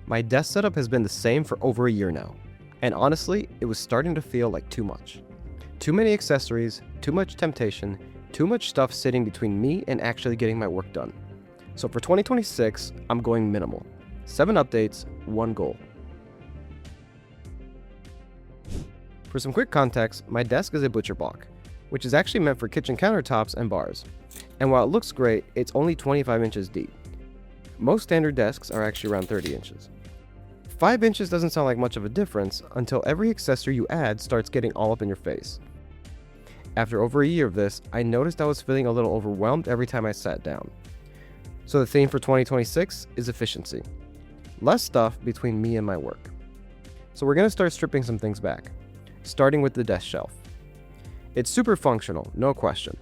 My desk setup has been the same for over a year now, and honestly, it was starting to feel like too much. Too many accessories, too much temptation, too much stuff sitting between me and actually getting my work done. So for 2026, I'm going minimal. 7 updates, 1 goal. For some quick context, my desk is a butcher block, which is actually meant for kitchen countertops and bars. And while it looks great, it's only 25 inches deep. Most standard desks are actually around 30 inches. 5 inches doesn't sound like much of a difference until every accessory you add starts getting all up in your face. After over a year of this, I noticed I was feeling a little overwhelmed every time I sat down. So the theme for 2026 is efficiency. Less stuff between me and my work. So we're going to start stripping some things back, starting with the desk shelf. It's super functional, no question,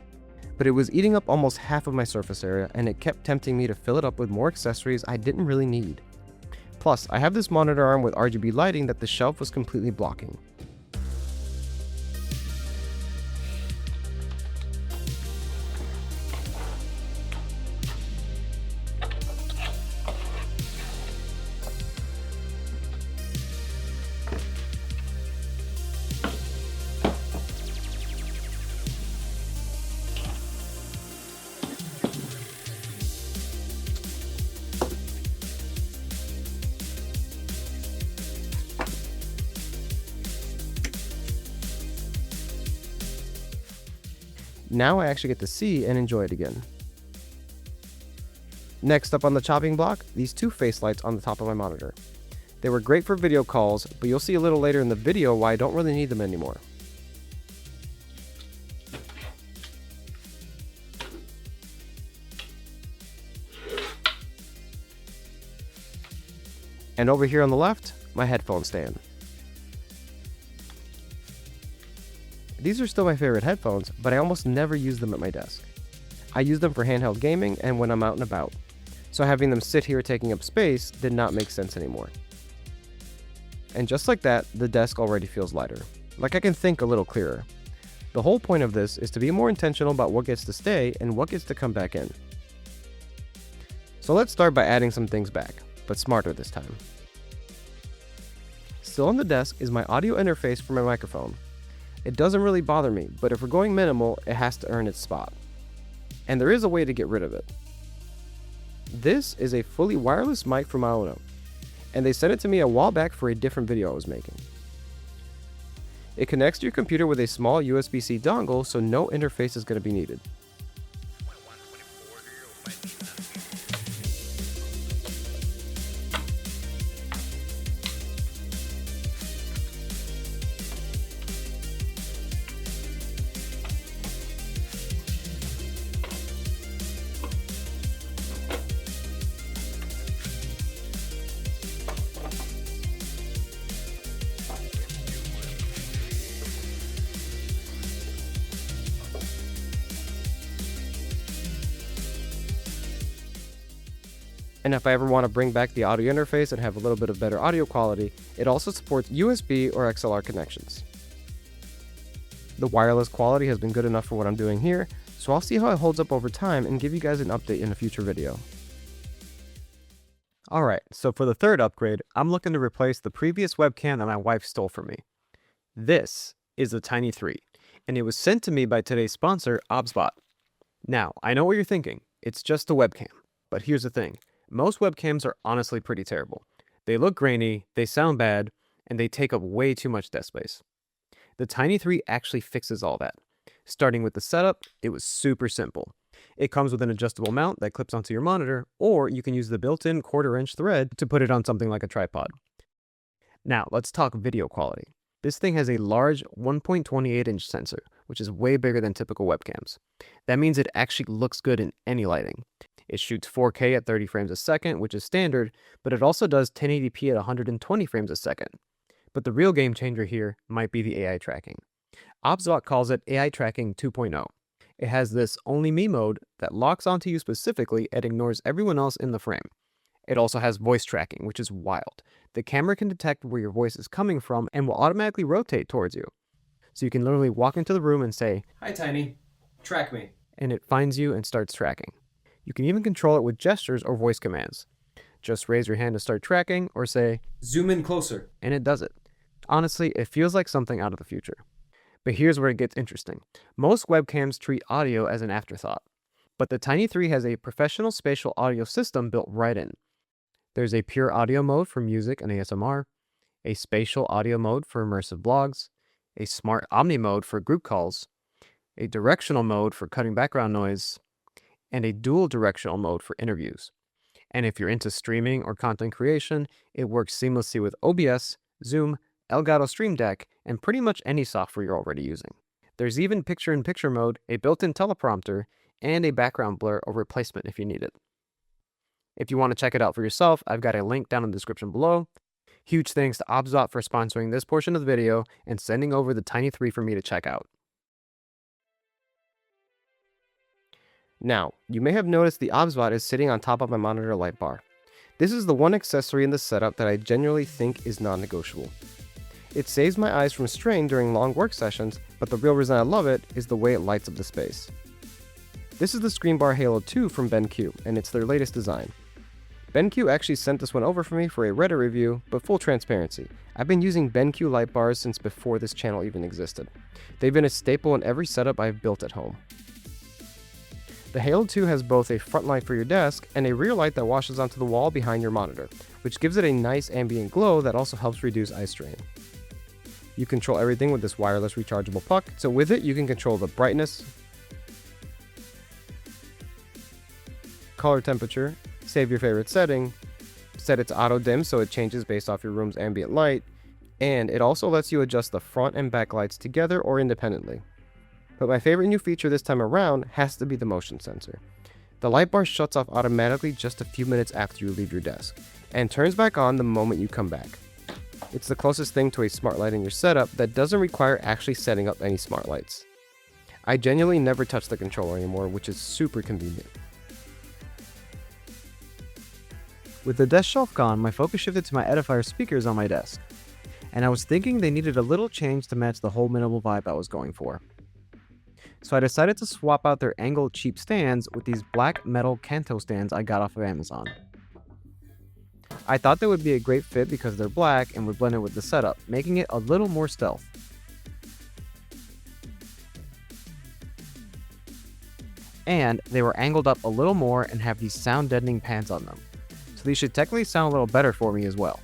but it was eating up almost half of my surface area and it kept tempting me to fill it up with more accessories I didn't really need. Plus, I have this monitor arm with RGB lighting that the shelf was completely blocking. Now I actually get to see and enjoy it again. Next up on the chopping block, these 2 face lights on the top of my monitor. They were great for video calls, but you'll see a little later in the video why I don't really need them anymore. And over here on the left, my headphone stand. These are still my favorite headphones, but I almost never use them at my desk. I use them for handheld gaming and when I'm out and about, so having them sit here taking up space did not make sense anymore. And just like that, the desk already feels lighter, like I can think a little clearer. The whole point of this is to be more intentional about what gets to stay and what gets to come back in. So let's start by adding some things back, but smarter this time. Still on the desk is my audio interface for my microphone. It doesn't really bother me, but if we're going minimal, it has to earn its spot. And there is a way to get rid of it. This is a fully wireless mic from Aulumu, and they sent it to me a while back for a different video I was making. It connects to your computer with a small USB-C dongle, so no interface is going to be needed. And if I ever want to bring back the audio interface and have a little bit of better audio quality, it also supports USB or XLR connections. The wireless quality has been good enough for what I'm doing here, so I'll see how it holds up over time and give you guys an update in a future video. Alright, so for the third upgrade, I'm looking to replace the previous webcam that my wife stole from me. This is the Tiny 3, and it was sent to me by today's sponsor, Obsbot. Now, I know what you're thinking, it's just a webcam, but here's the thing. Most webcams are honestly pretty terrible. They look grainy, they sound bad, and they take up way too much desk space. The Tiny 3 actually fixes all that. Starting with the setup, it was super simple. It comes with an adjustable mount that clips onto your monitor, or you can use the built-in 1/4-inch thread to put it on something like a tripod. Now, let's talk video quality. This thing has a large 1.28-inch sensor, which is way bigger than typical webcams. That means it actually looks good in any lighting. It shoots 4K at 30 frames a second, which is standard, but it also does 1080p at 120 frames a second. But the real game changer here might be the AI tracking. Obsbot calls it AI Tracking 2.0. It has this Only Me mode that locks onto you specifically and ignores everyone else in the frame. It also has voice tracking, which is wild. The camera can detect where your voice is coming from and will automatically rotate towards you. So you can literally walk into the room and say, "Hi Tiny, track me," and it finds you and starts tracking. You can even control it with gestures or voice commands. Just raise your hand to start tracking or say, zoom in closer, and it does it. Honestly, it feels like something out of the future. But here's where it gets interesting. Most webcams treat audio as an afterthought, but the Tiny 3 has a professional spatial audio system built right in. There's a pure audio mode for music and ASMR, a spatial audio mode for immersive blogs, a smart omni mode for group calls, a directional mode for cutting background noise, and a dual directional mode for interviews. And if you're into streaming or content creation, it works seamlessly with OBS, Zoom, Elgato Stream Deck, and pretty much any software you're already using. There's even picture-in-picture mode, a built-in teleprompter, and a background blur or replacement if you need it. If you want to check it out for yourself, I've got a link down in the description below. Huge thanks to Obsbot for sponsoring this portion of the video and sending over the Tiny 3 for me to check out. Now, you may have noticed the Obsbot is sitting on top of my monitor light bar. This is the one accessory in the setup that I genuinely think is non-negotiable. It saves my eyes from strain during long work sessions, but the real reason I love it is the way it lights up the space. This is the Screen Bar Halo 2 from BenQ, and it's their latest design. BenQ actually sent this one over for me for a Reddit review, but full transparency, I've been using BenQ light bars since before this channel even existed. They've been a staple in every setup I've built at home. The Halo 2 has both a front light for your desk and a rear light that washes onto the wall behind your monitor, which gives it a nice ambient glow that also helps reduce eye strain. You control everything with this wireless rechargeable puck, so with it you can control the brightness, color temperature, save your favorite setting, set it to auto dim so it changes based off your room's ambient light, and it also lets you adjust the front and back lights together or independently. But my favorite new feature this time around has to be the motion sensor. The light bar shuts off automatically just a few minutes after you leave your desk, and turns back on the moment you come back. It's the closest thing to a smart light in your setup that doesn't require actually setting up any smart lights. I genuinely never touch the controller anymore, which is super convenient. With the desk shelf gone, my focus shifted to my Edifier speakers on my desk, and I was thinking they needed a little change to match the whole minimal vibe I was going for. So I decided to swap out their angled cheap stands with these black metal Kanto stands I got off of Amazon. I thought they would be a great fit because they're black and would blend in with the setup, making it a little more stealth. And they were angled up a little more and have these sound deadening pads on them. So these should technically sound a little better for me as well.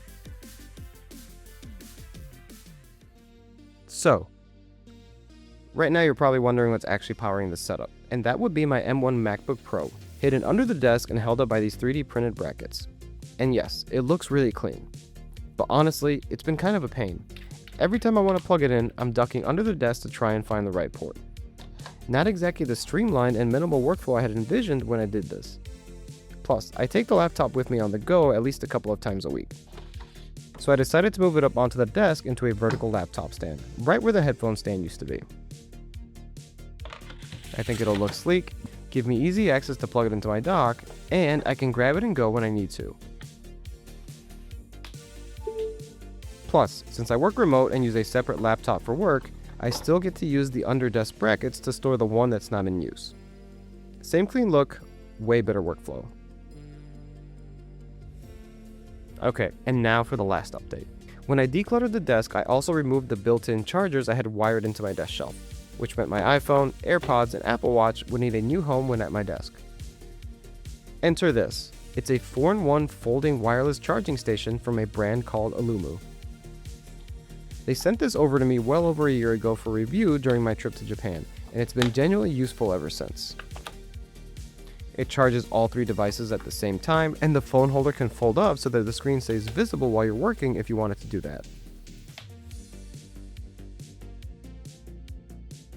So, right now you're probably wondering what's actually powering this setup, and that would be my M1 MacBook Pro, hidden under the desk and held up by these 3D printed brackets. And yes, it looks really clean. But honestly, it's been kind of a pain. Every time I want to plug it in, I'm ducking under the desk to try and find the right port. Not exactly the streamlined and minimal workflow I had envisioned when I did this. Plus, I take the laptop with me on the go at least a couple of times a week. So I decided to move it up onto the desk into a vertical laptop stand, right where the headphone stand used to be. I think it'll look sleek, give me easy access to plug it into my dock, and I can grab it and go when I need to. Plus, since I work remote and use a separate laptop for work, I still get to use the under desk brackets to store the one that's not in use. Same clean look, way better workflow. Okay, and now for the last update. When I decluttered the desk, I also removed the built-in chargers I had wired into my desk shelf, which meant my iPhone, AirPods, and Apple Watch would need a new home when at my desk. Enter this. It's a 4-in-1 folding wireless charging station from a brand called Aulumu. They sent this over to me well over a year ago for review during my trip to Japan, and it's been genuinely useful ever since. It charges all 3 devices at the same time, and the phone holder can fold up so that the screen stays visible while you're working if you want it to do that.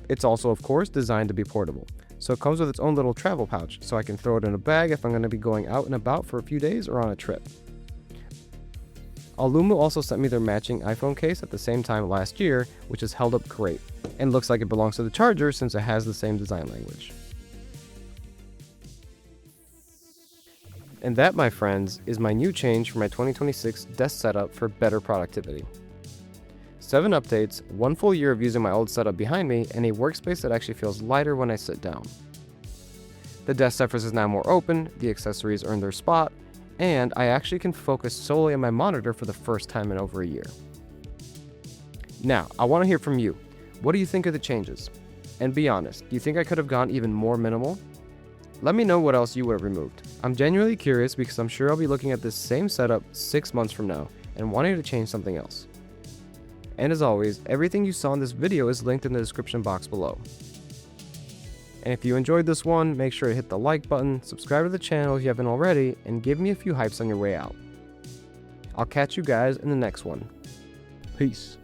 It's also, of course, designed to be portable, so it comes with its own little travel pouch, so I can throw it in a bag if I'm going to be going out and about for a few days or on a trip. Aulumu also sent me their matching iPhone case at the same time last year, which is held up great, and looks like it belongs to the charger since it has the same design language. And that, my friends, is my new change for my 2026 desk setup for better productivity. 7 updates, 1 full year of using my old setup behind me, and a workspace that actually feels lighter when I sit down. The desk surface is now more open, the accessories earn their spot, and I actually can focus solely on my monitor for the first time in over a year. Now, I want to hear from you. What do you think of the changes? And be honest, do you think I could have gone even more minimal? Let me know what else you would have removed. I'm genuinely curious because I'm sure I'll be looking at this same setup 6 months from now and wanting to change something else. And as always, everything you saw in this video is linked in the description box below. And if you enjoyed this one, make sure to hit the like button, subscribe to the channel if you haven't already, and give me a few hypes on your way out. I'll catch you guys in the next one. Peace.